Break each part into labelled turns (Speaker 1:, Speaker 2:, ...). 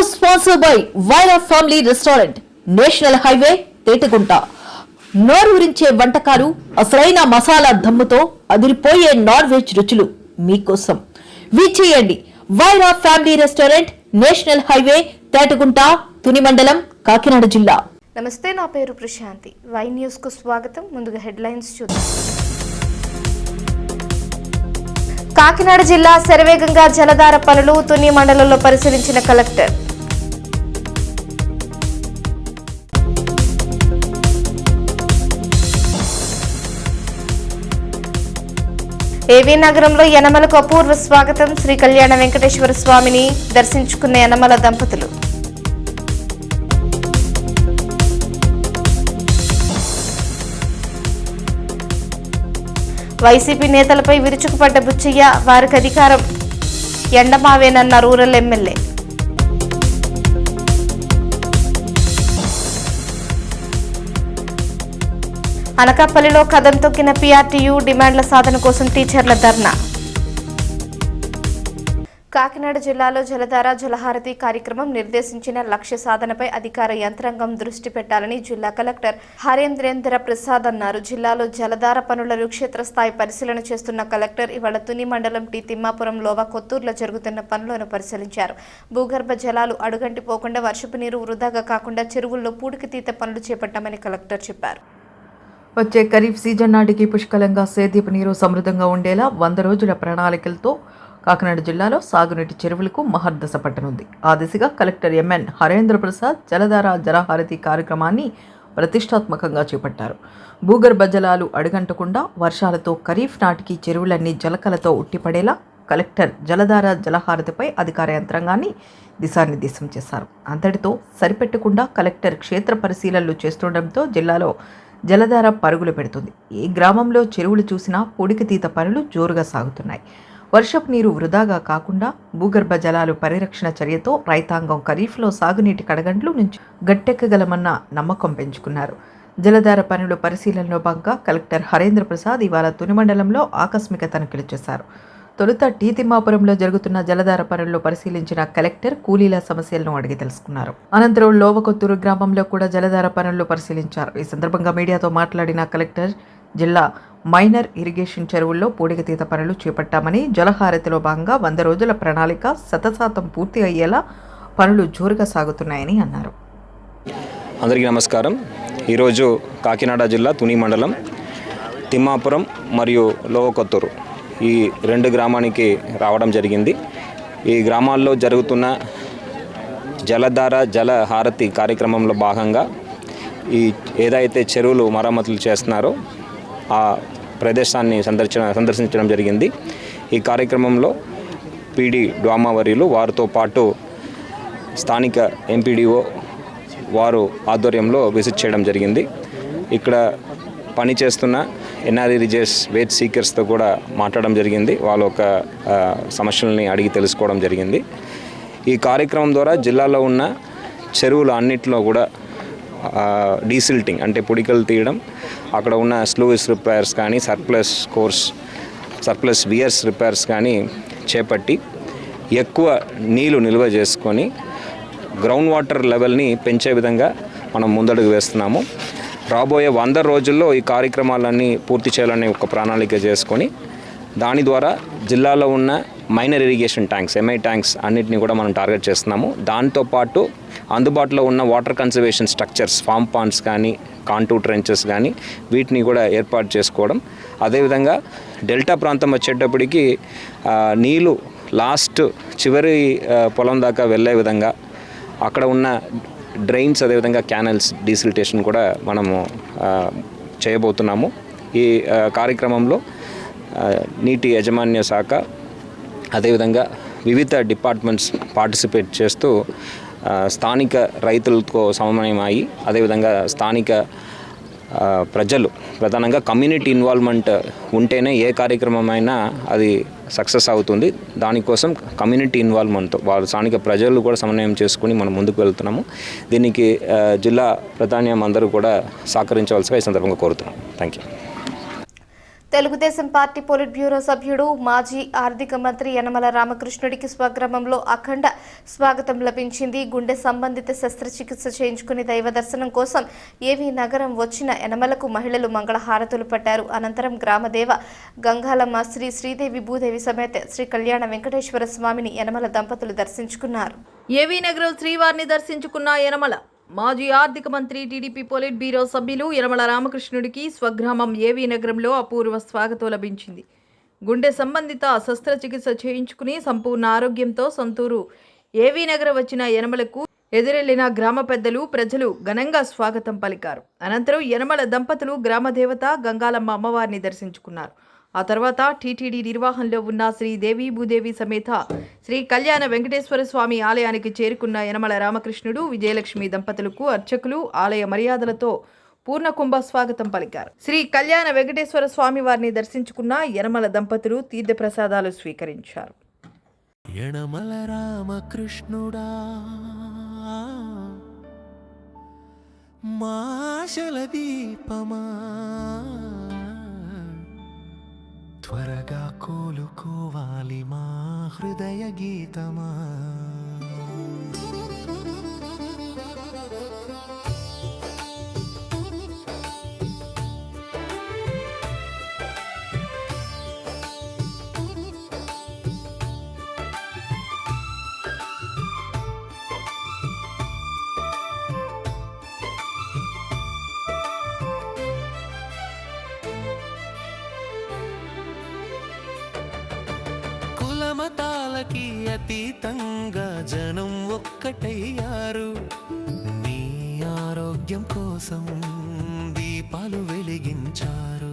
Speaker 1: Co-sponsored by Vaira Family Restaurant, national highway Tetagunta. నోరూరించే వంటకాలు, అసలైన మసాలా దమ్ముతో అదిరిపోయే నాన్ వెజ్ రుచులు మీకోసం. విచ్చేయండి Vaira family restaurant, national highway Tetagunta, Tuni మండలం, కాకినాడ జిల్లా.
Speaker 2: నమస్తే, నా పేరు ప్రశాంతి. వై న్యూస్ కు స్వాగతం. ముందుగా హెడ్లైన్స్ చూద్దాం. కాకినాడ జిల్లా శరవేగంగా జలధార పనులు తుని మండలంలో పరిశీలించిన కలెక్టర్. ఏవీ నగరంలో యనమలకు అపూర్వ స్వాగతం. శ్రీ కళ్యాణ వెంకటేశ్వర స్వామిని దర్శించుకున్న యనమల దంపతులు. వైసీపీ నేతలపై విరుచుకుపడ్డ బుచ్చయ్య, వారికి అధికారం ఎండమావేనన్న రూరల్ ఎమ్మెల్యే. అనకాపల్లిలో కదం తొక్కిన పీఆర్టీయూ, డిమాండ్ల సాధన కోసం టీచర్ల ధర్నా. కాకినాడ జిల్లాలో జలధార జలహారతి కార్యక్రమం నిర్దేశించిన లక్ష్య సాధనపై అధికార యంత్రాంగం దృష్టి పెట్టాలని జిల్లా కలెక్టర్ హరేంద్రేంద్ర ప్రసాద్ అన్నారు. జిల్లాలో జలధార పనులను క్షేత్రస్థాయి పరిశీలన చేస్తున్న కలెక్టర్ ఇవాళ తుని మండలం టి తిమ్మాపురం, లోవా కొత్తూరులో జరుగుతున్న పనులను పరిశీలించారు. భూగర్భ జలాలు అడుగంటిపోకుండా, వర్షపు నీరు వృధాగా కాకుండా చెరువుల్లో పూడికితీత పనులు చేపట్టామని కలెక్టర్ చెప్పారు.
Speaker 1: వచ్చే ఖరీఫ్ సీజన్ నాటికి పుష్కలంగా సేద్యపు నీరు సమృద్ధంగా ఉండేలా 100 రోజుల ప్రణాళికలతో కాకినాడ జిల్లాలో సాగునీటి చెరువులకు మహర్దశ పట్టనుంది. ఆ దిశగా కలెక్టర్ ఎంఎన్ హరేంద్ర ప్రసాద్ జలధార జలహారతి కార్యక్రమాన్ని ప్రతిష్టాత్మకంగా చేపట్టారు. భూగర్భ జలాలు అడుగంటకుండా వర్షాలతో ఖరీఫ్ నాటికి చెరువులన్నీ జలకలతో ఉట్టిపడేలా కలెక్టర్ జలధార జలహారతిపై అధికార యంత్రాంగాన్ని దిశానిర్దేశం చేశారు. అంతటితో సరిపెట్టకుండా కలెక్టర్ క్షేత్ర పరిశీలనలు చేస్తుండటంతో జిల్లాలో జలధార పరుగులు పెడుతుంది. ఏ గ్రామంలో చెరువులు చూసినా పొడికితీత పనులు జోరుగా సాగుతున్నాయి. వర్షపు నీరు వృధాగా కాకుండా భూగర్భ జలాలు పరిరక్షణ చర్యతో రైతాంగం ఖరీఫ్లో సాగునీటి కడగండ్లు నుంచి గట్టెక్కగలమన్న నమ్మకం పెంచుకున్నారు. జలధార పనుల పరిశీలనలో భాగంగా కలెక్టర్ హరేంద్ర ప్రసాద్ ఇవాళ తుని మండలంలో ఆకస్మిక తనిఖీలు చేశారు. తొలుత టి తిమ్మాపురంలో జరుగుతున్న జలధార పనుల్లో పరిశీలించిన కలెక్టర్ కూలీల సమస్యలను అడిగి తెలుసుకున్నారు. అనంతరం లోవకొత్తూరు గ్రామంలో కూడా జలధార పనుల్లో పరిశీలించారు. ఈ సందర్భంగా మీడియాతో మాట్లాడిన కలెక్టర్ జిల్లా మైనర్ ఇరిగేషన్ చెరువుల్లో పూడికతీత పనులు చేపట్టామని, జలహారతిలో భాగంగా 100 రోజుల ప్రణాళిక 100% పూర్తి అయ్యేలా పనులు జోరుగా సాగుతున్నాయని అన్నారు.
Speaker 3: అందరికీ నమస్కారం. ఈరోజు కాకినాడ జిల్లా తుని మండలం తిమ్మాపురం మరియు లోవకొత్తూరు ఈ 2 గ్రామానికి రావడం జరిగింది. ఈ గ్రామాల్లో జరుగుతున్న జలధార జలహారతి కార్యక్రమంలో భాగంగా ఈ ఏదైతే చెరువులు మరమ్మతులు చేస్తున్నారో ఆ ప్రదేశాన్ని సందర్శించడం జరిగింది. ఈ కార్యక్రమంలో పీడీ డ్వామావర్యులు, వారితో పాటు స్థానిక ఎంపీడీఓ వారు ఆధ్వర్యంలో విజిట్ చేయడం జరిగింది. ఇక్కడ పనిచేస్తున్న ఎన్ఆర్ఈ రిజెస్ వేజ్ సీకర్స్తో కూడా మాట్లాడడం జరిగింది. వాళ్ళ ఒక సమస్యలని అడిగి తెలుసుకోవడం జరిగింది. ఈ కార్యక్రమం ద్వారా జిల్లాలో ఉన్న చెరువులు అన్నింటిలో కూడా డీసిల్టింగ్ అంటే పుడికలు తీయడం, అక్కడ ఉన్న స్లూయిస్ రిపేర్స్ కానీ సర్ప్లస్ వియర్స్ రిపేర్స్ కానీ చేపట్టి ఎక్కువ నీళ్లు నిల్వ చేసుకొని గ్రౌండ్ వాటర్ లెవెల్ని పెంచే విధంగా మనం ముందడుగు వేస్తున్నాము. రాబోయే 100 రోజుల్లో ఈ కార్యక్రమాలన్నీ పూర్తి చేయాలని ఒక ప్రణాళిక చేసుకొని దాని ద్వారా జిల్లాలో ఉన్న minor irrigation tanks, MI tanks అన్నిటిని కూడా మనం టార్గెట్ చేస్తున్నాము. దాంతోపాటు అందుబాటులో ఉన్న water conservation structures, farm ponds కానీ, కాంటూర్ ట్రెంచెస్ కానీ వీటిని కూడా ఏర్పాటు చేసుకోవడం. అదేవిధంగా డెల్టా ప్రాంతం వచ్చేటప్పటికి నీళ్ళు లాస్ట్ చివరి పొలం దాకా వెళ్ళే విధంగా అక్కడ ఉన్న డ్రైన్స్, అదేవిధంగా క్యానల్స్ డీసిల్టేషన్ కూడా మనము చేయబోతున్నాము. ఈ కార్యక్రమంలో నీటి యాజమాన్య శాఖ, అదేవిధంగా వివిధ డిపార్ట్మెంట్స్ పార్టిసిపేట్ చేస్తూ స్థానిక రైతులతో సమన్వయమయ్యి, అదేవిధంగా స్థానిక ప్రజలు, ప్రధానంగా కమ్యూనిటీ ఇన్వాల్వ్మెంట్ ఉంటేనే ఏ కార్యక్రమమైనా అది సక్సెస్ అవుతుంది. దానికోసం కమ్యూనిటీ ఇన్వాల్వ్మెంట్తో వారు స్థానిక ప్రజలు కూడా సమన్వయం చేసుకుని మనం ముందుకు వెళ్తున్నాము. దీనికి జిల్లా ప్రధాన్యం అందరూ కూడా సహకరించవలసిగా ఈ సందర్భంగా కోరుతున్నాం. Thank you.
Speaker 2: Telugu Desam party polit bureau సభ్యుడు మాజీ ఆర్థిక మంత్రి యనమల రామకృష్ణుడికి స్వగ్రామంలో అఖండ స్వాగతం లభించింది. గుండె సంబంధిత శస్త్రచికిత్స చేయించుకుని దైవ దర్శనం కోసం ఏవీ నగరం వచ్చిన యనమలకు మహిళలు మంగళహారతులు పట్టారు. అనంతరం గ్రామదేవ గంగాలమ్మ శ్రీ శ్రీదేవి భూదేవి సమేత శ్రీ కళ్యాణ వెంకటేశ్వర స్వామిని యనమల దంపతులు దర్శించుకున్నారు.
Speaker 1: ఏవీ నగరం శ్రీవారిని దర్శించుకున్న యనమల మాజీ ఆర్థిక మంత్రి టీడీపీ పొలిట్ బ్యూరో సభ్యులు యనమల రామకృష్ణుడికి స్వగ్రామం ఏవీ నగరంలో అపూర్వ స్వాగతం లభించింది. గుండె సంబంధిత శస్త్రచికిత్స చేయించుకుని సంపూర్ణ ఆరోగ్యంతో సొంతూరు ఏవీ నగరం వచ్చిన యనమలకు ఎదురెళ్లిన గ్రామ పెద్దలు ప్రజలు ఘనంగా స్వాగతం పలికారు. అనంతరం యనమల దంపతులు గ్రామదేవత గంగాలమ్మ అమ్మవారిని దర్శించుకున్నారు. ఆ తర్వాత టీటీడీ నిర్వహణలో ఉన్న శ్రీదేవి భూదేవి సమేత శ్రీ కళ్యాణ వెంకటేశ్వర స్వామి ఆలయానికి చేరుకున్న యనమల రామకృష్ణుడు విజయలక్ష్మి దంపతులకు అర్చకులు ఆలయ మర్యాదలతో పూర్ణ కుంభ స్వాగతం పలికారు. శ్రీ కళ్యాణ వెంకటేశ్వర స్వామి వారిని దర్శించుకున్న యనమల దంపతులు తీర్థ ప్రసాదాలు స్వీకరించారు.
Speaker 4: యనమల రామకృష్ణుడా మాశల దీపమా త్వరగా కోలుకోవాలి మా హృదయ గీతమా. మతాలకి అతీతంగా జనం ఒక్కటయ్యారు. నీ ఆరోగ్యం కోసం దీపాలు వెలిగించారు.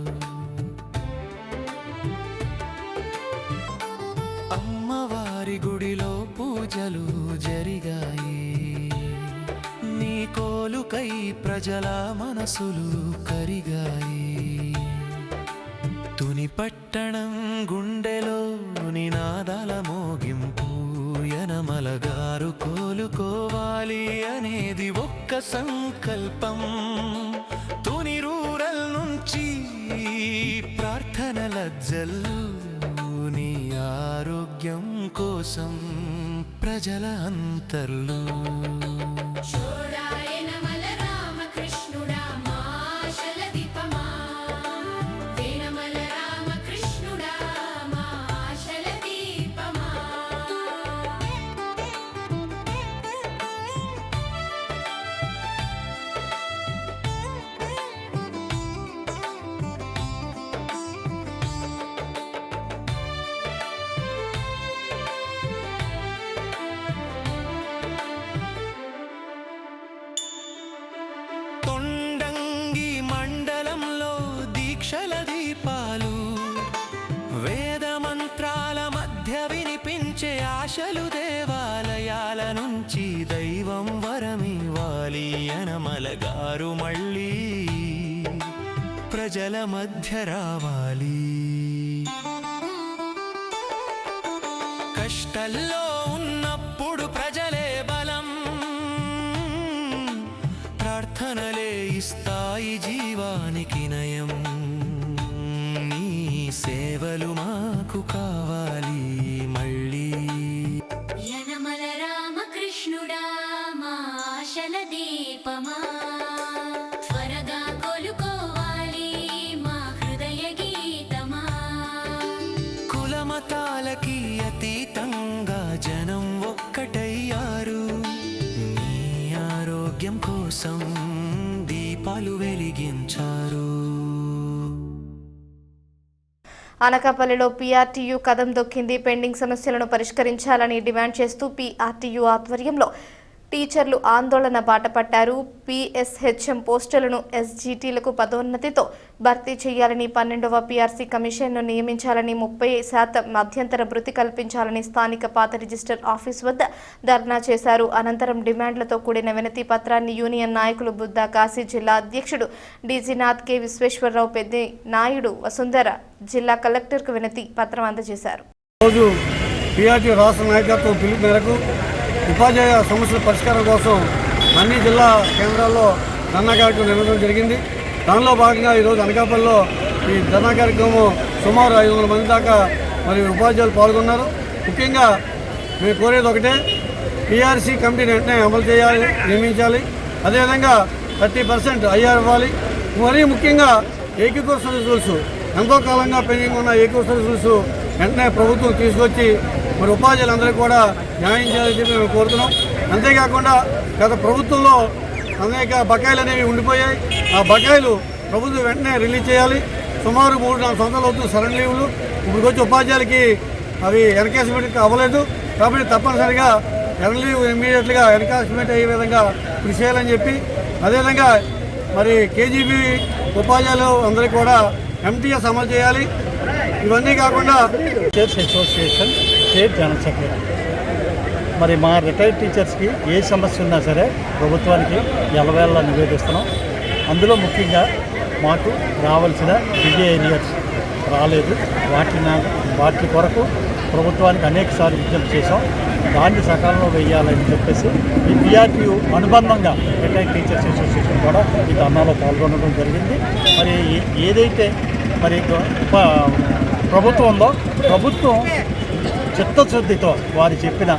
Speaker 4: అమ్మవారి గుడిలో పూజలు జరిగాయి. నీ కోలుకై ప్రజల మనసులు కరిగాయి. తుని పట్టణం గుండెలో నినాదాల మోగింపు. యనమల గారు కోలుకోవాలి అనేది ఒక్క సంకల్పం. తుని రూరల్ నుంచి ప్రార్థనల జల్లు. నీ ఆరోగ్యం కోసం ప్రజల అంతర్లు. తొండంగి మండలంలో దీక్షల దీపాలు. వేద మంత్రాల మధ్య వినిపించే ఆశలు. దేవాలయాల నుంచి దైవం వరమివ్వాలి. యనమల గారు మళ్ళీ ప్రజల మధ్య రావాలి. కష్టల్లో ఉన్నప్పుడు ప్రజలే బలం. ప్రార్థనలే ఇస్తాయి జీవానికి నయం. నీ సేవలు మాకు కావాలి మళ్ళీ.
Speaker 5: యనమల రామకృష్ణుడా మా ఆశల దీపమా త్వరగా కోలుకోవాలి మా హృదయ గీతమా.
Speaker 4: కులమతాలకి అతీతంగా జనం ఒక్కటయ్యారు. నీ ఆరోగ్యం కోసం దీపాలు వెలిగించారు.
Speaker 2: అనకాపల్లిలో పీఆర్టీయూ కదం దొక్కింది. పెండింగ్ సమస్యలను పరిష్కరించాలని డిమాండ్ చేస్తూ పీఆర్టీయూ ఆధ్వర్యంలో టీచర్లు ఆందోళన బాటపట్టారు. పీఎస్హెచ్ఎం పోస్టులను ఎస్జీటీలకు పదోన్నతితో భర్తీ చేయాలని, 12వ పీఆర్సీ కమిషన్ను నియమించాలని, 30% మధ్యంతర భృతి కల్పించాలని స్థానిక పాత రిజిస్టర్ ఆఫీస్ వద్ద ధర్నా చేశారు. అనంతరం డిమాండ్లతో కూడిన వినతి పత్రాన్ని యూనియన్ నాయకులు బుద్ధా కాశీ, జిల్లా అధ్యక్షుడు డీజీనాథ్, కె విశ్వేశ్వరరావు, పెద్ది నాయుడు, వసుంధర జిల్లా కలెక్టర్కు వినతి పత్రం అందజేశారు.
Speaker 6: పీఆర్టీ రాష్ట్ర నాయకత్వం పిలుపు మేరకు ఉపాధ్యాయ సమస్యల పరిష్కారం కోసం అన్ని జిల్లా కేంద్రాల్లో ధర్నా కార్యక్రమం నిర్వహించడం జరిగింది. దానిలో భాగంగా ఈరోజు అనకాపల్లిలో ఈ ధర్నా కార్యక్రమం సుమారు 500 మంది దాకా మరి ఉపాధ్యాయులు పాల్గొన్నారు. ముఖ్యంగా మేము కోరేది ఒకటే, పిఆర్సీ కమిటీని వెంటనే అమలు చేయాలి, నియమించాలి. అదేవిధంగా 30% ఐఆర్ ఇవ్వాలి. మరీ ముఖ్యంగా ఏకీకృత సర్వీస్ రూల్స్, ఎంతో కాలంగా పెండింగ్ ఉన్న ఏకీకృత సర్వీస్ రూల్స్ వెంటనే ప్రభుత్వం తీసుకొచ్చి మరి ఉపాధ్యాయులందరికీ కూడా న్యాయం చేయాలని చెప్పి మేము కోరుతున్నాం. అంతేకాకుండా గత ప్రభుత్వంలో అనేక బకాయిలు అనేవి ఉండిపోయాయి. ఆ బకాయిలు ప్రభుత్వం వెంటనే రిలీజ్ చేయాలి. సుమారు 3-4 సంవత్సరాలు అవుతుంది సరెండర్ లీవ్లు. ఇప్పుడు వచ్చి ఉపాధ్యాయులకి అవి ఎన్కాష్మెంట్ అవ్వలేదు. కాబట్టి తప్పనిసరిగా ఎర్న్ లీవ్ ఇమీడియట్గా ఎన్కాష్మెంట్ అయ్యే విధంగా కృషి చేయాలని చెప్పి, అదేవిధంగా మరి కేజీబీ ఉపాధ్యాయులు అందరికీ కూడా ఎంటీఎస్ అమలు చేయాలి. ఇవన్నీ కాకుండా
Speaker 7: teachers association state general secretary. మరి మా రిటైర్డ్ టీచర్స్కి ఏ సమస్య ఉన్నా సరే ప్రభుత్వానికి ఎలవేళ నివేదిస్తున్నాం. అందులో ముఖ్యంగా మాకు రావాల్సిన డిఏఎనియర్స్ రాలేదు. వాటి కొరకు ప్రభుత్వానికి అనేకసార్లు విజ్ఞప్తి చేసాం. దాన్ని సకాలంలో వేయాలని చెప్పేసి ఈ పిఆర్టీయూ అనుబంధంగా రిటైర్డ్ టీచర్స్ అసోసియేషన్ కూడా ఈ ధర్నాలో పాల్గొనడం జరిగింది. మరి ఏదైతే మరి ప్రభుత్వం ఉందో, ప్రభుత్వం చిత్తశుద్ధితో వారు చెప్పిన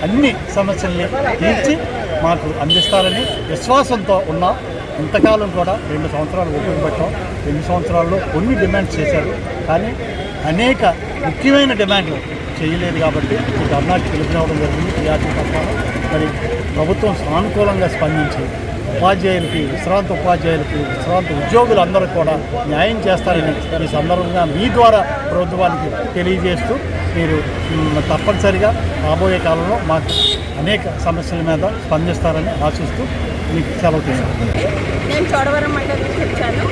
Speaker 7: అన్ని సమస్యల్ని తీర్చి మాకు అందిస్తారని విశ్వాసంతో ఉన్నాం. ఇంతకాలం కూడా 2 సంవత్సరాలు ఓపిక పట్టాం. 2 సంవత్సరాల్లో కొన్ని డిమాండ్స్ చేశారు, కానీ అనేక ముఖ్యమైన డిమాండ్లు చేయలేదు. కాబట్టి ఈ ధర్నాకి పిలుపునివ్వడం జరిగింది. పిఆర్టీ పట్ల మరి ప్రభుత్వం సానుకూలంగా స్పందించి ఉపాధ్యాయులకి, విశ్రాంత ఉపాధ్యాయులకి, విశ్రాంత ఉద్యోగులందరూ కూడా న్యాయం చేస్తారని ఈ సందర్భంగా మీ ద్వారా ప్రభుత్వానికి తెలియజేస్తూ, మీరు తప్పనిసరిగా రాబోయే కాలంలో మాకు అనేక సమస్యల మీద స్పందిస్తారని ఆశిస్తూ మీకు సెలవు తీసుకుంటాను.
Speaker 8: నేను చోడవరం మండలం నుంచి వచ్చాను.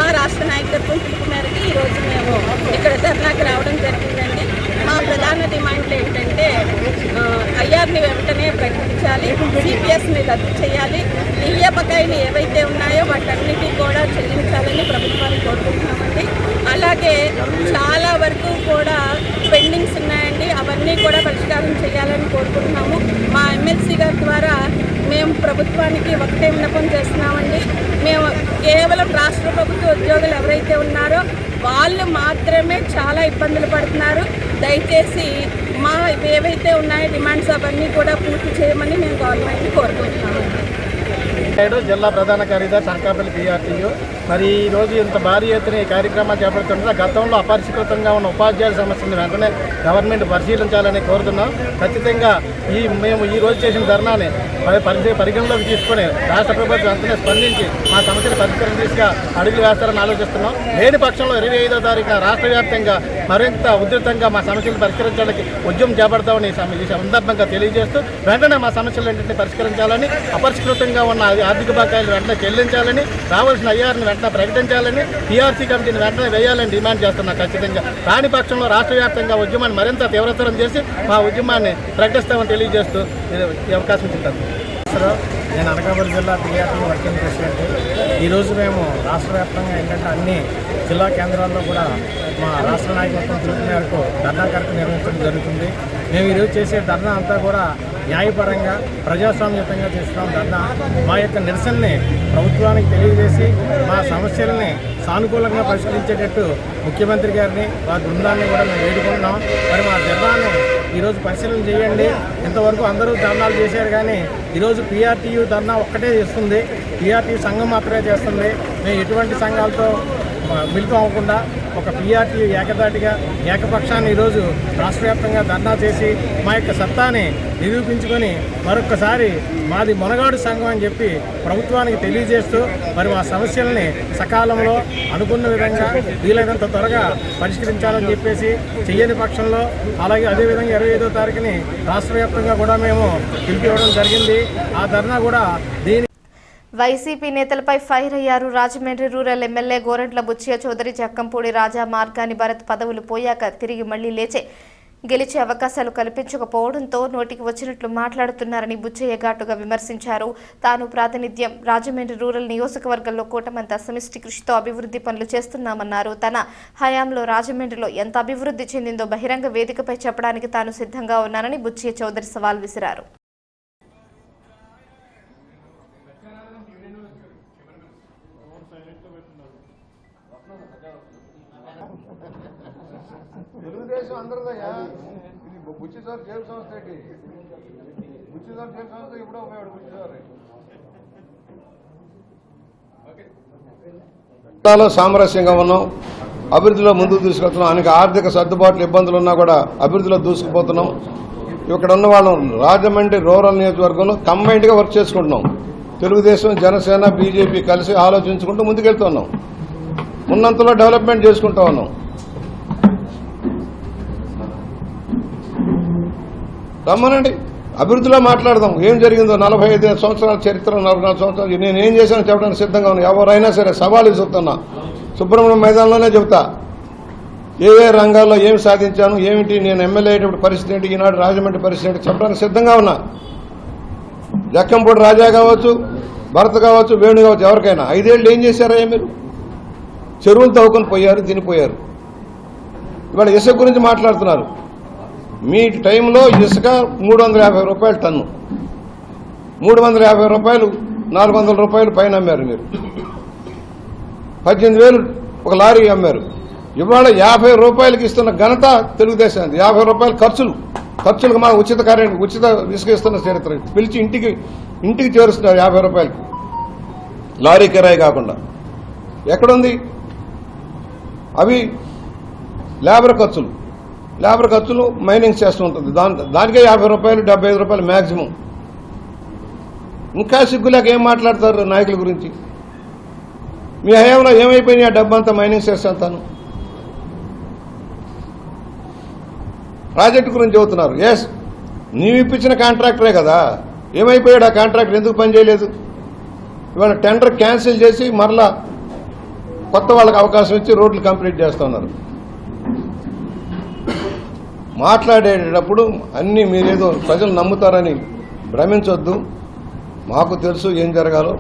Speaker 8: మా రాష్ట్ర నాయకత్వం పిలుపు మేరకు ఈరోజు మేము ఇక్కడ ధర్నాకి రావడం జరిగిందండి. మా ప్రధాన డిమాండ్లు ఏంటంటే ఐఆర్ని వెంటనే ప్రకటించాలి, సిపిఎస్ని రద్దు చేయాలి, డిఏ బకాయిలు ఏవైతే ఉన్నాయో వాటన్నిటి కూడా చెల్లించాలని ప్రభుత్వాన్ని కోరుకుంటున్నామండి. అలాగే చాలా వరకు కూడా పెండింగ్స్ ఉన్నాయండి, అవన్నీ కూడా పరిష్కారం చేయాలని కోరుకుంటున్నాము. మా ఎమ్మెల్సీ గారి ద్వారా మేము ప్రభుత్వానికి ఒకటే విన్నపం చేస్తున్నామండి. మేము కేవలం రాష్ట్ర ప్రభుత్వ ఉద్యోగులు ఎవరైతే ఉన్నారో వాళ్ళు మాత్రమే చాలా ఇబ్బందులు పడుతున్నారు. దయచేసి మా ఏవైతే ఉన్నాయో డిమాండ్స్ అవన్నీ కూడా పూర్తి చేయమని మేము గవర్నమెంట్ని కోరుకుంటున్నామండి.
Speaker 7: జిల్లా ప్రధాన కార్యదర్శి అనకాపల్లి పిఆర్టీయూ. మరి ఈరోజు ఇంత భారీ ఎత్తున ఈ కార్యక్రమాలు చేపడుతుంటే గతంలో అపరిష్కృతంగా ఉన్న ఉపాధ్యాయుల సమస్యలను వెంటనే గవర్నమెంట్ పరిశీలించాలని కోరుతున్నాం. ఖచ్చితంగా మేము ఈ రోజు చేసిన ధర్నాన్ని పరిగణలోకి తీసుకొని రాష్ట్ర ప్రభుత్వం వెంటనే స్పందించి మా సమస్యలు పరిష్కారం దిశగా అడుగులు వేస్తారని ఆలోచిస్తున్నాం. లేని పక్షంలో 25వ తారీఖున రాష్ట్ర వ్యాప్తంగా మరింత ఉధృతంగా మా సమస్యలు పరిష్కరించడానికి ఉద్యమం చేపడతామని ఈ సందర్భంగా తెలియజేస్తూ, వెంటనే మా సమస్యలు ఏంటంటే పరిష్కరించాలని, అపరిష్కృతంగా ఉన్న ఆర్థిక బకాయిలు వెంటనే చెల్లించాలని, రావాల్సిన ఐఆర్ని వెంటనే ప్రకటించాలని, పిఆర్సీ కమిటీని వెంటనే వేయాలని డిమాండ్ చేస్తున్నాం. ఖచ్చితంగా రాని పక్షంలో రాష్ట్ర వ్యాప్తంగా ఉద్యమాన్ని మరింత తీవ్రతరం చేసి మా ఉద్యమాన్ని ప్రకటిస్తామని తెలియజేస్తూ ఈ అవకాశం ఇచ్చింటారు. నేను అనకాపల్లి జిల్లా పిఆర్టీ వర్కింగ్ ప్రెసిడెంట్. ఈరోజు మేము రాష్ట్ర వ్యాప్తంగా ఏంటంటే అన్ని జిల్లా కేంద్రాల్లో కూడా మా రాష్ట్ర నాయకత్వం పిలుపు మేరకు ధర్నా కార్యక్రమం నిర్వహించడం జరుగుతుంది. మేము ఈరోజు చేసే ధర్నా అంతా కూడా న్యాయపరంగా ప్రజాస్వామ్యతంగా చేస్తున్నాం. ధర్నా మా యొక్క నిరసనని ప్రభుత్వానికి తెలియజేసి మా సమస్యలని సానుకూలంగా పరిష్కరించేటట్టు ముఖ్యమంత్రి గారిని, వారి బృందాన్ని కూడా మేము వేడుకుంటున్నాం. మరి మా ధర్నాన్ని ఈరోజు పరిశీలన చేయండి. ఇంతవరకు అందరూ ధర్నాలు చేశారు, కానీ ఈరోజు పిఆర్టీయూ ధర్నా ఒక్కటే చేస్తుంది, పిఆర్టీ సంఘం మాత్రమే చేస్తుంది. మేము ఎటువంటి సంఘాలతో మిళితం అవ్వకుండా ఒక పిఆర్టీయూ ఏకదాటిగా ఏకపక్షాన్ని ఈరోజు రాష్ట్ర వ్యాప్తంగా ధర్నా చేసి మా యొక్క సత్తాని నిరూపించుకొని మరొక్కసారి మాది మొనగాడు సంఘం అని చెప్పి ప్రభుత్వానికి తెలియజేస్తూ మరి మా సమస్యల్ని సకాలంలో అనుకున్న విధంగా వీలైనంత త్వరగా పరిష్కరించాలని చెప్పేసి, చెయ్యని పక్షంలో అలాగే అదేవిధంగా 25వ తారీఖుని రాష్ట్ర వ్యాప్తంగా కూడా మేము పిలిపివ్వడం జరిగింది. ఆ ధర్నా కూడా
Speaker 2: వైసీపీ నేతలపై ఫైర్ అయ్యారు. రాజమండ్రి రూరల్ ఎమ్మెల్యే గోరంట్ల బుచ్చయ్య చౌదరి, జక్కంపూడి రాజా, మార్గాని భరత్ పదవులు పోయాక తిరిగి మళ్లీ గెలిచే అవకాశాలు కల్పించకపోవడంతో నోటికి వచ్చినట్లు మాట్లాడుతున్నారని బుచ్చయ్య ఘాటుగా విమర్శించారు. తాను ప్రాతినిధ్యం రాజమండ్రి రూరల్ నియోజకవర్గంలో కూటమంతా సమిష్టి కృషితో అభివృద్ధి పనులు చేస్తున్నామన్నారు. తన హయాంలో రాజమండ్రిలో ఎంత అభివృద్ధి చెందిందో బహిరంగ వేదికపై చెప్పడానికి తాను సిద్ధంగా ఉన్నానని బుచ్చయ్య చౌదరి సవాల్ విసిరారు.
Speaker 9: తెలుగుదేశం అందరిదయ్యా. ఇది బుచ్చి సార్ జైలు సంస్థ ఏంటి? బుచ్చి సార్ జైలు సంస్థ ఎప్పుడో ఉపయోగపడు బుచ్చి సార్ సామరస్యంగా ఉన్నాం, అభివృద్ధిలో ముందుకు తీసుకెళ్తున్నాం. ఆయనకి ఆర్థిక సర్దుబాట్లు ఇబ్బందులు ఉన్నా కూడా అభివృద్ధిలో దూసుకుపోతున్నాం. ఇక్కడ ఉన్న వాళ్ళం రాజమండ్రి రూరల్ నియోజకవర్గంలో కంబైన్డ్గా వర్క్ చేసుకుంటున్నాం. తెలుగుదేశం, జనసేన, బీజేపీ కలిసి ఆలోచించుకుంటూ ముందుకెళ్తున్నాం. ఉన్నంతలో డెవలప్మెంట్ చేసుకుంటూ ఉన్నాం. రమ్మనండి, అభివృద్ధిలో మాట్లాడదాం. ఏం జరిగిందో 45 సంవత్సరాల చరిత్ర, 44 సంవత్సరాలు నేను ఏం చేశానో చెప్పడానికి సిద్ధంగా ఉన్నాను. ఎవరైనా సరే సవాలు చెప్తున్నా, సుబ్రహ్మణ్యం మైదానంలోనే చెబుతా. ఏ రంగాల్లో ఏమి సాధించాను, ఏమిటి, నేను ఎమ్మెల్యే అయ్యేటప్పుడు పరిస్థితి ఏంటి, ఈనాడు రాజమండ్రి పరిస్థితి ఏంటి చెప్పడానికి సిద్ధంగా ఉన్నా. జక్కంపూడి రాజా కావచ్చు, భరత్ కావచ్చు, వేణు కావచ్చు, ఎవరికైనా 5 ఏళ్ళు ఏం చేశారా మీరు? చెరువులు తవ్వుకొని పోయారు, తినిపోయారు. ఇవాళ ఇసుక గురించి మాట్లాడుతున్నారు. మీ టైంలో ఇసుక 350 రూపాయలు టన్ను, 350 రూపాయలు 400 రూపాయలు పైన అమ్మారు మీరు. 18,000 ఒక లారీ అమ్మారు. ఇవాళ 50 రూపాయలకి ఇస్తున్న ఘనత తెలుగుదేశానికి. 50 రూపాయలు ఖర్చులకు మా ఉచిత ఇసుక ఇస్తున్న చరిత్ర. పిలిచి ఇంటికి చేరుస్తున్నారు 50 రూపాయలకి, లారీ కిరాయి కాకుండా. ఎక్కడుంది అవి? లేబర్ ఖర్చులు మైనింగ్ చేస్తూ ఉంటుంది, దానికే 50 రూపాయలు 75 రూపాయలు మ్యాక్సిమం. ఇంకా సిగ్గులేక ఏం మాట్లాడతారు నాయకుల గురించి? మీ హయాంలో ఏమైపోయినాయి ఆ డబ్బంతా? మైనింగ్ చేస్తాను. ప్రాజెక్టు గురించి చెబుతున్నారు. ఎస్, నీవు ఇప్పించిన కాంట్రాక్టరే కదా, ఏమైపోయాడు ఆ కాంట్రాక్టర్? ఎందుకు పనిచేయలేదు? ఇవాళ టెండర్ క్యాన్సిల్ చేసి మరలా కొత్త వాళ్ళకి అవకాశం ఇచ్చి రోడ్లు కంప్లీట్ చేస్తూ ఉన్నారు. మాట్లాడేటప్పుడు అన్నీ మీరేదో ప్రజలు నమ్ముతారని భ్రమించొద్దు. మాకు తెలుసు ఏం జరగాలో.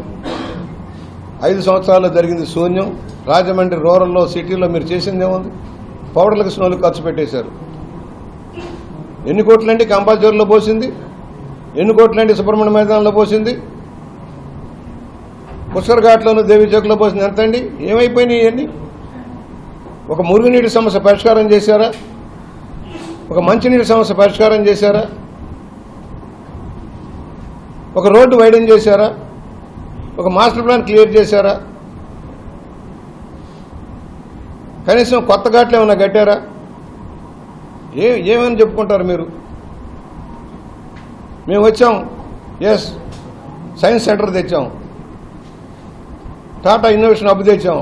Speaker 9: 5 సంవత్సరాల్లో జరిగింది శూన్యం. రాజమండ్రి రూరల్లో, సిటీలో మీరు చేసింది ఏముంది? పౌడర్లకు స్నోలకు ఖర్చు పెట్టేశారు. ఎన్ని కోట్లండి కంపల్సరీలో పోసింది? ఎన్ని కోట్లండి సుబ్రహ్మణ్య మైదానంలో పోసింది? పుష్కర్ ఘాట్లోనూ, దేవి చౌక్లో పోసింది ఎంతండి? ఏమైపోయినాయి ఇవన్నీ? ఒక మురుగునీటి సమస్య పరిష్కారం చేశారా? ఒక మంచినీటి సమస్య పరిష్కారం చేశారా? ఒక రోడ్డు వైడెన్ చేశారా? ఒక మాస్టర్ ప్లాన్ క్లియర్ చేశారా? కనీసం కొత్త ఘాట్లు ఏమన్నా కట్టారా? ఏమని చెప్పుకుంటారు మీరు? మేము వచ్చాం, ఎస్, సైన్స్ సెంటర్ తెచ్చాం, టాటా ఇన్నోవేషన్ హబ్ తెచ్చాం,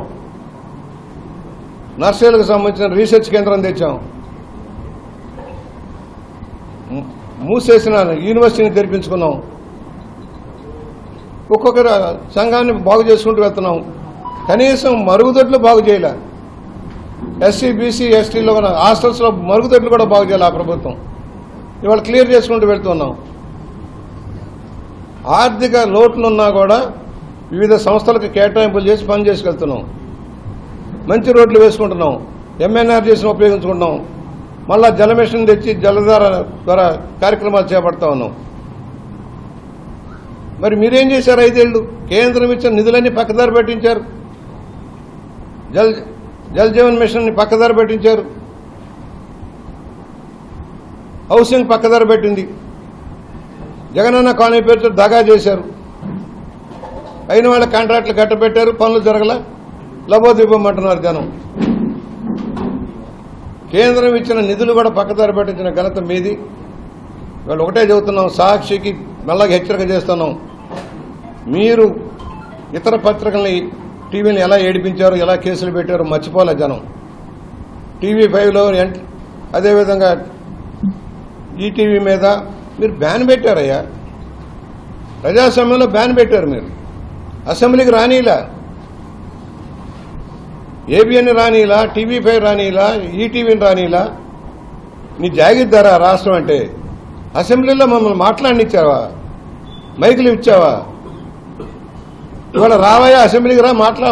Speaker 9: నర్సరీలకు సంబంధించిన రీసెర్చ్ కేంద్రం తెచ్చాం, మూసేసిన యూనివర్సిటీని తెరిపించుకున్నాం, ఒక్కొక్క సంఘాన్ని బాగు చేసుకుంటూ వెళ్తున్నాం. కనీసం మరుగుదొడ్లు బాగు చేయలే. ఎస్సీ, బీసీ, ఎస్టీలో ఉన్న హాస్టల్స్లో మరుగుదొడ్లు కూడా బాగు చేయాలి ఆ ప్రభుత్వం. ఇవాళ క్లియర్ చేసుకుంటూ వెళ్తున్నాం. ఆర్థిక లోట్లున్నా కూడా వివిధ సంస్థలకు కేటాయింపులు చేసి పని చేసుకెళ్తున్నాం. మంచి రోడ్లు వేసుకుంటున్నాం, ఎంఎన్ఆర్జీస్ని ఉపయోగించుకుంటున్నాం. మళ్ళా జలమిషన్ తెచ్చి జలధార ద్వారా కార్యక్రమాలు చేపడతా ఉన్నాం. మరి మీరేం చేశారు? 5 ఏళ్ళు కేంద్రం ఇచ్చిన నిధులన్నీ పక్కదారి పెట్టించారు. జల్ జీవన్ మిషన్ని పక్కదారి పెట్టించారు. హౌసింగ్ పక్కదారి పెట్టింది. జగనన్న కాలనీ పేరుతో దగా చేశారు. అయిన వాళ్ళ కాంట్రాక్టులు కట్టబెట్టారు, పనులు జరగల, లబోదిబ్బమంటున్నారు జనం. కేంద్రం ఇచ్చిన నిధులు కూడా పక్కదారి పెట్టించిన ఘనత మీది. వాళ్ళు ఒకటే చెబుతున్నాం, సాక్షికి మెల్లగా హెచ్చరిక చేస్తున్నాం. మీరు ఇతర పత్రికల్ని, టీవీని ఎలా ఏడిపించారో, ఎలా కేసులు పెట్టారో మర్చిపోలే జనం. TV5లో, అదేవిధంగా ఈటీవీ మీద మీరు బ్యాన్ పెట్టారయ్యా. ప్రజాస్వామ్యంలో బ్యాన్ పెట్టారు మీరు. అసెంబ్లీకి రానీలా, ఏబిఎన్ రానీలా, TV5 రానీలా, ఈటీవీని రానీలా. నీ జాగిద్దారా రాష్ట్రం అంటే? అసెంబ్లీలో మమ్మల్ని మాట్లాడినిచ్చావా? మైకులు ఇచ్చావా? ఇవాళ రావయ్యా అసెంబ్లీకి రా,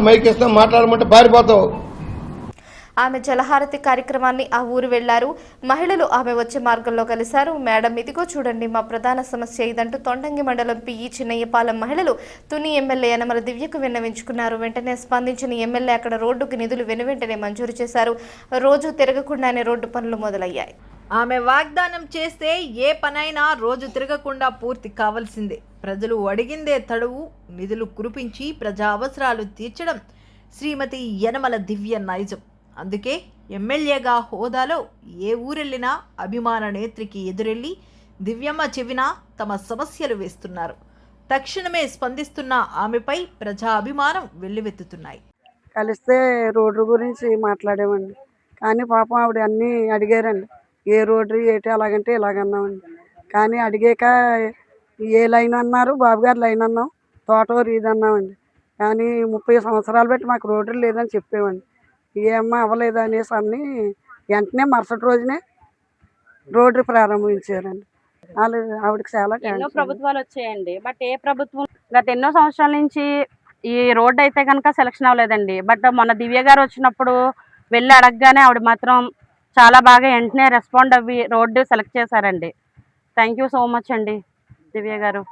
Speaker 9: మైక్ ఇస్తాం, మాట్లాడమంటే పారిపోతావు.
Speaker 2: ఆమె జలహారతి కార్యక్రమాన్ని ఆ ఊరు వెళ్లారు. మహిళలు ఆమె వచ్చే మార్గంలో కలిశారు. మేడం ఇదిగో చూడండి, మా ప్రధాన సమస్య ఇదంటూ తొండంగి మండలం పిఈ చిన్నయ్యపాలెం మహిళలు తుని ఎమ్మెల్యే యనమల దివ్యకు విన్నవించుకున్నారు. వెంటనే స్పందించిన ఎమ్మెల్యే అక్కడ రోడ్డుకు నిధులు వెనువెంటనే మంజూరు చేశారు. రోజు తిరగకుండానే రోడ్డు పనులు మొదలయ్యాయి.
Speaker 1: ఆమె వాగ్దానం చేస్తే ఏ పనైనా రోజు తిరగకుండా పూర్తి కావాల్సిందే. ప్రజలు అడిగిందే తడువు, నిధులు కురిపించి ప్రజా అవసరాలు తీర్చడం శ్రీమతి యనమల దివ్య నైజం. అందుకే ఎమ్మెల్యేగా హోదాలో ఏ ఊరెళ్ళినా అభిమాన నేత్రికి ఎదురెళ్ళి దివ్యమ్మ చెవిన తమ సమస్యలు వేస్తున్నారు. తక్షణమే స్పందిస్తున్న ఆమెపై ప్రజా అభిమానం వెల్లువెత్తుతున్నాయి.
Speaker 10: కలిస్తే రోడ్డు గురించి మాట్లాడామండి, కానీ పాపం ఆవిడ అన్నీ అడిగారండి. ఏ రోడ్డు ఏంటి అలాగంటే ఇలాగన్నామండి. కానీ అడిగాక ఏ లైన్ అన్నారు, బాబుగారు లైన్ అన్నాం, తోటూరు ఇది అన్నామండి. కానీ 30 సంవత్సరాలు బట్టి మాకు రోడ్డు లేదని చెప్పామండి. ఏమ్మా అవ్వలేదు అనేసి అన్ని వెంటనే మరుసటి రోజునే రోడ్డు ప్రారంభించారండి. వాళ్ళు ఆవిడకి చాలా
Speaker 8: ఎన్నో ప్రభుత్వాలు వచ్చాయండి, బట్ ఏ ప్రభుత్వం గత ఎన్నో సంవత్సరాల నుంచి ఈ రోడ్డు అయితే కనుక సెలక్షన్ అవ్వలేదండి. బట్ మొన్న దివ్య గారు వచ్చినప్పుడు వెళ్ళి అడగగానే ఆవిడ మాత్రం చాలా బాగా వెంటనే రెస్పాండ్ అవ్వి రోడ్డు సెలెక్ట్ చేశారండి. థ్యాంక్ యూ సో మచ్ అండి దివ్య గారు.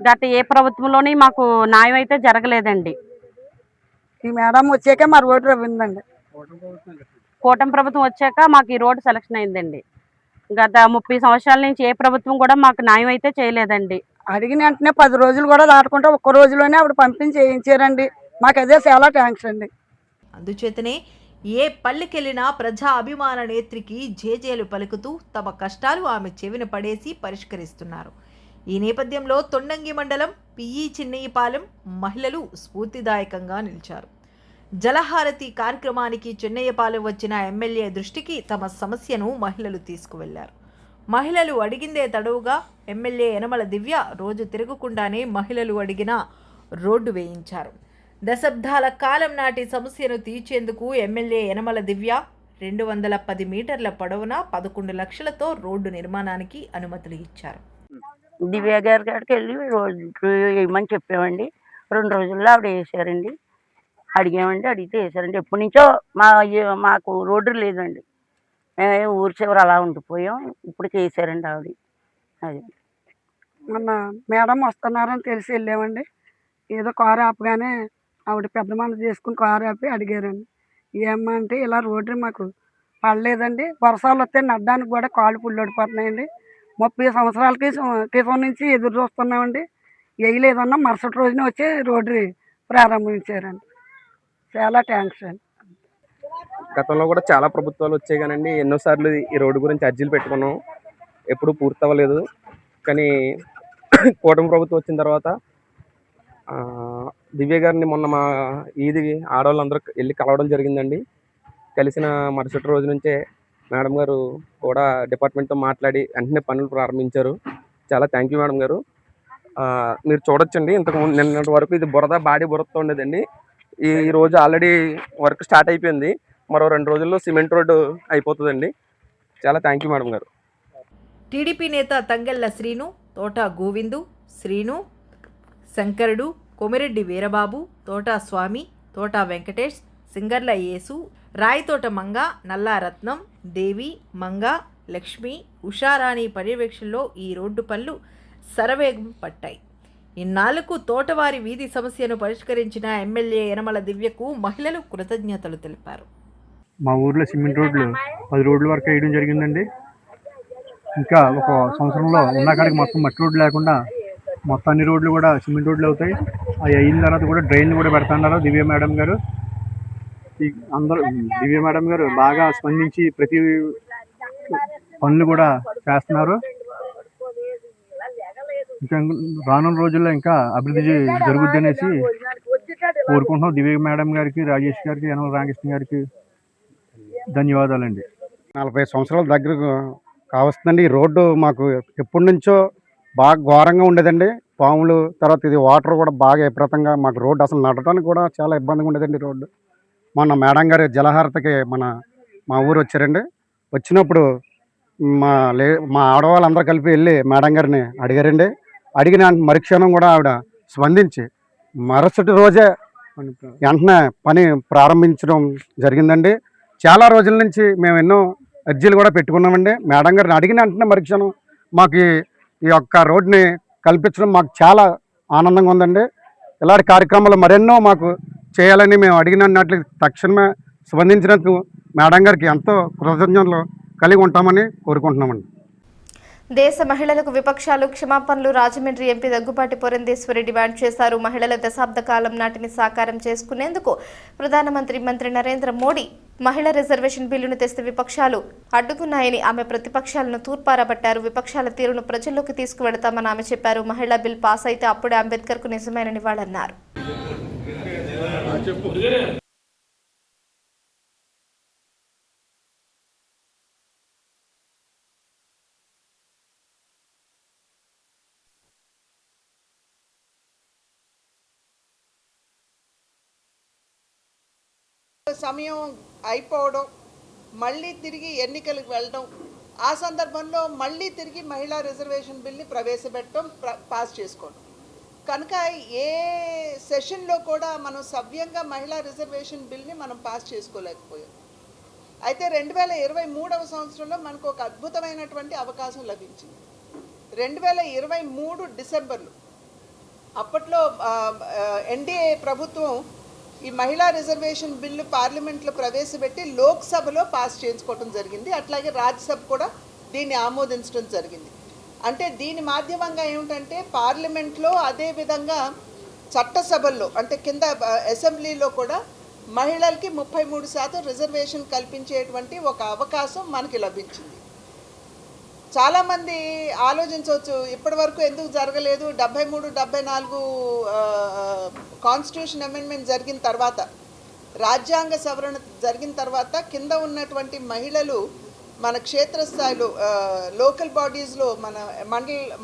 Speaker 8: గత ఏ ప్రభుత్వంలోని మాకు న్యాయం అయితే జరగలేదండి.
Speaker 10: ఈ మేడం వచ్చాక మా రోడ్డు రవ్విందండి.
Speaker 8: కూటమి ప్రభుత్వం వచ్చాక మాకు ఈ రోడ్డు సెలక్షన్ అయిందండి. గత 30 సంవత్సరాల నుంచి ఏ ప్రభుత్వం కూడా మాకు న్యాయం అయితే చేయలేదండి.
Speaker 10: అడిగిన వెంటనే 10 రోజులు కూడా దాటుకుంటే ఒక్క రోజులోనే ఆవిడ పంపించి చేయించారండి. మాకు అదే చాలా థ్యాంక్స్ అండి.
Speaker 1: అందుచేతనే ఏ పల్లెకెళ్ళినా ప్రజా అభిమాన నేత్రికి జేజేలు పలుకుతూ తమ కష్టాలు ఆమె చెవిన పడేసి పరిష్కరిస్తున్నారు. ఈ నేపథ్యంలో తొండంగి మండలం పిఈ చిన్నయ్యపాలెం మహిళలు స్ఫూర్తిదాయకంగా నిలిచారు. జలహారతి కార్యక్రమానికి చిన్నయ్యపాలెం వచ్చిన ఎమ్మెల్యే దృష్టికి తమ సమస్యను మహిళలు తీసుకువెళ్లారు. మహిళలు అడిగిందే తడవుగా ఎమ్మెల్యే యనమల దివ్య రోజు తిరగకుండానే మహిళలు అడిగిన రోడ్డు వేయించారు. దశాబ్దాల కాలం నాటి సమస్యను తీర్చేందుకు ఎమ్మెల్యే యనమల దివ్య 210 మీటర్ల పొడవున 11 లక్షలతో రోడ్డు నిర్మాణానికి అనుమతులు ఇచ్చారు.
Speaker 11: దివ్య గారి కాడికి వెళ్ళి రోడ్డు వేయమని చెప్పామండి. 2 రోజుల్లో ఆవిడ వేసారండి. అడిగామండి, అడిగితే వేసారండి. ఎప్పటి నుంచో మాకు రోడ్డు లేదండి, మేము ఊరి చివర అలా ఉండిపోయాం. ఇప్పుడు చేశారండి ఆవిడ. అది
Speaker 10: మొన్న మేడం వస్తున్నారని తెలిసి వెళ్ళామండి. ఏదో కారు ఆపగానే ఆవిడ పెద్ద మనసు చేసుకుని కారు ఆపి అడిగారండి, ఏమ్మా అంటే ఇలా రోడ్డు మాకు పడలేదండి, వర్షాలు వస్తే నడ్డానికి కూడా కాళ్ళు పుల్లడిపోతున్నాయండి, 30 సంవత్సరాల క్రితం నుంచి ఎదురు చూస్తున్నామండి, వేయలేదన్నా మరుసటి రోజున వచ్చి రోడ్డు ప్రారంభించారండి. చాలా థ్యాంక్స్ అండి.
Speaker 12: గతంలో కూడా చాలా ప్రభుత్వాలు వచ్చాయి కానండి, ఎన్నోసార్లు ఈ రోడ్డు గురించి అర్జీలు పెట్టుకున్నాం, ఎప్పుడు పూర్తి అవ్వలేదు. కానీ కూటమి ప్రభుత్వం వచ్చిన తర్వాత దివ్య గారిని మొన్న మా ఈది ఆడవాళ్ళందరూ వెళ్ళి కలవడం జరిగిందండి. కలిసిన మరుసటి రోజు నుంచే మేడం గారు కూడా డిపార్ట్మెంట్తో మాట్లాడి వెంటనే పనులు ప్రారంభించారు. చాలా థ్యాంక్ యూ మేడం గారు. మీరు చూడొచ్చండి, ఇంతకుముందు నిన్నటి వరకు ఇది బాడీ బురదతో ఉండేదండి. ఈ రోజు ఆల్రెడీ వర్క్ స్టార్ట్ అయిపోయింది. మరో 2 రోజుల్లో సిమెంట్ రోడ్డు అయిపోతుందండి. చాలా థ్యాంక్ యూ మేడం గారు.
Speaker 1: టీడీపీ నేత తంగెళ్ల శ్రీను, తోట గోవిందు, శ్రీను, శంకరుడు, కొమిరెడ్డి వీరబాబు, తోటా స్వామి, తోటా వెంకటేష్, సింగర్ల యేసు, రాయితోట మంగ, నల్లా రత్నం, దేవి, మంగ, లక్ష్మి, ఉషారాణి పర్యవేక్షణలో ఈ రోడ్డు పనులు శరవేగం పట్టాయి. ఇన్నాళ్లకు తోటవారి వీధి సమస్యను పరిష్కరించిన ఎమ్మెల్యే యనమల దివ్యకు మహిళలు కృతజ్ఞతలు తెలిపారు.
Speaker 13: మా ఊర్లో సిమెంట్ రోడ్లు 10 రోడ్ల వరకు వేయడం జరిగిందండి. ఇంకా ఒక సంవత్సరంలో ఉన్న కాడికి మొత్తం మట్టి రోడ్లు లేకుండా మొత్తం అన్ని రోడ్లు కూడా సిమెంట్ రోడ్లు అవుతాయి. అవి అయిన తర్వాత కూడా డ్రైన్లు కూడా పెడుతున్నారు దివ్య మేడం గారు. దివ్య మేడం గారు బాగా స్పందించి ప్రతి పనులు కూడా చేస్తున్నారు. ఇంకా రానున్న రోజుల్లో ఇంకా అభివృద్ధి జరుగుద్ది అనేసి కోరుకుంటున్నాం. దివ్య మేడం గారికి, రాజేష్ గారికి, యనమల రామకృష్ణ గారికి ధన్యవాదాలండి.
Speaker 7: 40 సంవత్సరాల దగ్గర కావస్తుందండి. ఈ రోడ్డు మాకు ఎప్పటి నుంచో బాగా ఘోరంగా ఉండేదండి. పాములు, తర్వాత ఇది వాటర్ కూడా బాగా విపరీతంగా మాకు రోడ్డు అసలు నడవడానికి కూడా చాలా ఇబ్బందిగా ఉండేదండి రోడ్డు. మొన్న మేడం గారు జలహారతికి మా ఊరు వచ్చారండి. వచ్చినప్పుడు మా ఆడవాళ్ళందరూ కలిపి వెళ్ళి మేడం గారిని అడిగారండి. అడిగిన మరుక్షణం కూడా ఆవిడ స్పందించి మరుసటి రోజే వెంటనే పని ప్రారంభించడం జరిగిందండి. చాలా రోజుల నుంచి మేము ఎన్నో అర్జీలు కూడా పెట్టుకున్నామండి. మేడం గారిని అడిగిన వెంటనే మరుక్షణం మాకు ఈ యొక్క రోడ్ని కల్పించడం మాకు చాలా ఆనందంగా ఉందండి. ఇలాంటి కార్యక్రమాలు మరెన్నో మాకు చేయాలని మేము అడిగినట్లు తక్షణమే స్పందించినందుకు మేడం గారికి ఎంతో కృతజ్ఞతలు కలిగి ఉంటామని కోరుకుంటున్నామండి.
Speaker 2: దేశ మహిళలకు విపక్షాలు క్షమాపణలు రాజమండ్రి ఎంపీ దగ్గుబాటి పురంధేశ్వరి డిమాండ్ చేశారు. మహిళల దశాబ్ద కాలం నాటిని సాకారం చేసుకునేందుకు ప్రధానమంత్రి నరేంద్ర మోడీ మహిళా రిజర్వేషన్ బిల్లును తెస్తే విపక్షాలు అడ్డుకున్నాయని ఆమె ప్రతిపక్షాలను తూర్పారబట్టారు. విపక్షాల తీరును ప్రజల్లోకి తీసుకువెడతామని ఆమె చెప్పారు. మహిళా బిల్ పాస్ అయితే అప్పుడే అంబేద్కర్కు నిజమైన నివాళన్నారు.
Speaker 14: సమయం అయిపోవడం, మళ్ళీ తిరిగి ఎన్నికలకు వెళ్ళడం, ఆ సందర్భంలో మళ్ళీ తిరిగి మహిళా రిజర్వేషన్ బిల్ని ప్రవేశపెట్టడం, పాస్ చేసుకోవడం. కనుక ఏ సెషన్లో కూడా మనం సవ్యంగా మహిళా రిజర్వేషన్ బిల్ని మనం పాస్ చేసుకోలేకపోయాం. అయితే 2023వ సంవత్సరంలో మనకు ఒక అద్భుతమైనటువంటి అవకాశం లభించింది. 2023 డిసెంబర్లో అప్పట్లో ఎన్డీఏ ప్రభుత్వం ఈ మహిళా రిజర్వేషన్ బిల్లు పార్లమెంట్లో ప్రవేశపెట్టి లోక్సభలో పాస్ చేయించుకోవడం జరిగింది. అట్లాగే రాజ్యసభ కూడా దీన్ని ఆమోదించడం జరిగింది. అంటే దీని మాధ్యమంగా ఏమిటంటే పార్లమెంట్లో అదేవిధంగా చట్టసభల్లో అంటే కింద అసెంబ్లీలో కూడా మహిళలకి 33% రిజర్వేషన్ కల్పించేటువంటి ఒక అవకాశం మనకి లభించింది. చాలామంది ఆలోచించవచ్చు ఇప్పటి వరకు ఎందుకు జరగలేదు. 73, 74 కాన్స్టిట్యూషన్ అమెండ్మెంట్ జరిగిన తర్వాత, రాజ్యాంగ సవరణ జరిగిన తర్వాత కింద ఉన్నటువంటి మహిళలు మన క్షేత్రస్థాయిలో లోకల్ బాడీస్లో మన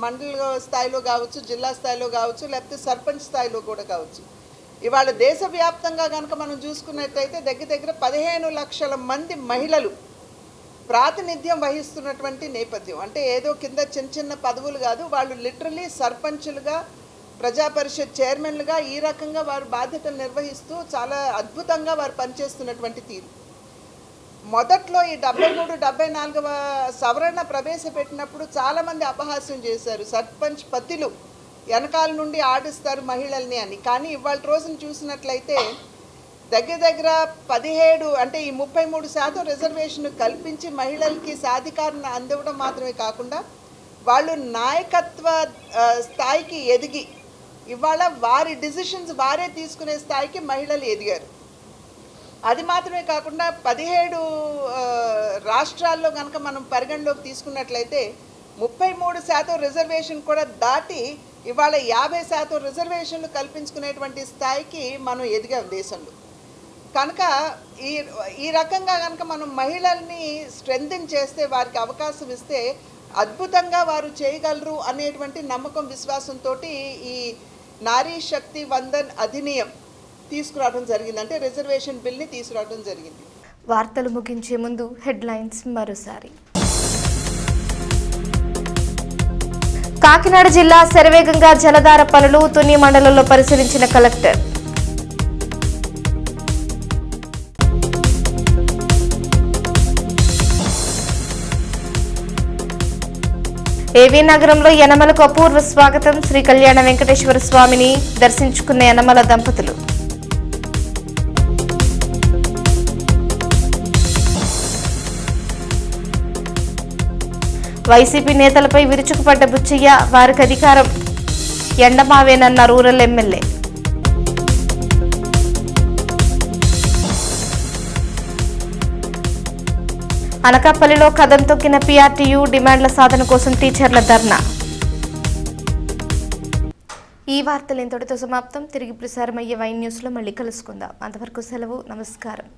Speaker 14: మండల స్థాయిలో కావచ్చు, జిల్లా స్థాయిలో కావచ్చు, లేకపోతే సర్పంచ్ స్థాయిలో కూడా కావచ్చు, ఇవాళ దేశవ్యాప్తంగా కనుక మనం చూసుకున్నట్టయితే దగ్గర 15 లక్షల మంది మహిళలు ప్రాతినిధ్యం వహిస్తున్నటువంటి నేపథ్యం. అంటే ఏదో కింద చిన్న పదవులు కాదు, వాళ్ళు లిటరలీ సర్పంచులుగా, ప్రజా పరిషత్ చైర్మన్లుగా ఈ రకంగా వారు బాధ్యతలు నిర్వహిస్తూ చాలా అద్భుతంగా వారు పనిచేస్తున్నటువంటి తీరు. మొదట్లో ఈ 73, 74వ సవరణ ప్రవేశపెట్టినప్పుడు చాలామంది అపహాస్యం చేశారు. సర్పంచ్ పతిలు వెనకాల నుండి ఆడిస్తారు మహిళల్ని అని. కానీ ఇవాళ రోజున చూసినట్లయితే దగ్గర 17 అంటే ఈ 33% రిజర్వేషన్ కల్పించి మహిళలకి సాధికారణ అందివ్వడం మాత్రమే కాకుండా వాళ్ళు నాయకత్వ స్థాయికి ఎదిగి ఇవాళ వారి డిసిషన్స్ వారే తీసుకునే స్థాయికి మహిళలు ఎదిగారు. అది మాత్రమే కాకుండా 17 రాష్ట్రాల్లో కనుక మనం పరిగణలోకి తీసుకున్నట్లయితే 33% రిజర్వేషన్ కూడా దాటి ఇవాళ 50% రిజర్వేషన్లు కల్పించుకునేటువంటి స్థాయికి మనం ఎదిగాం దేశంలో. కనుక ఈ రకంగా కనుక మనం మహిళల్ని స్ట్రెంథెన్ చేస్తే, వారికి అవకాశం ఇస్తే అద్భుతంగా వారు చేయగలరు అనేటువంటి నమ్మకం, విశ్వాసంతో ఈ నారీ శక్తి వందన్ అధినియం తీసుకురావడం జరిగింది. అంటే రిజర్వేషన్ బిల్ని తీసుకురావడం జరిగింది.
Speaker 2: వార్తలు ముగించే ముందు హెడ్లైన్స్ మరోసారి. కాకినాడ జిల్లా శరవేగంగా జలధార పనులు తుని మండలంలో పరిశీలించిన కలెక్టర్. ఏవీ నగరంలో యనమలకు అపూర్వ స్వాగతం. శ్రీ కళ్యాణ వెంకటేశ్వర స్వామిని దర్శించుకున్న యనమల దంపతులు. వైసీపీ నేతలపై విరుచుకుపడ్డ బుచ్చయ్య, వారికి అధికారం ఎండమావేనన్న రూరల్ ఎమ్మెల్యే. అనకాపల్లిలో కదం తొక్కిన పీఆర్టీయూ, డిమాండ్ల సాధన కోసం టీచర్ల ధర్నా. ఈ వార్తలు ఇంతటితో సమాప్తం. తిరిగి ప్రసారమయ్యే వైన్ న్యూస్లో మళ్ళీ కలుసుకుందాం. అంతవరకు సెలవు. నమస్కారం.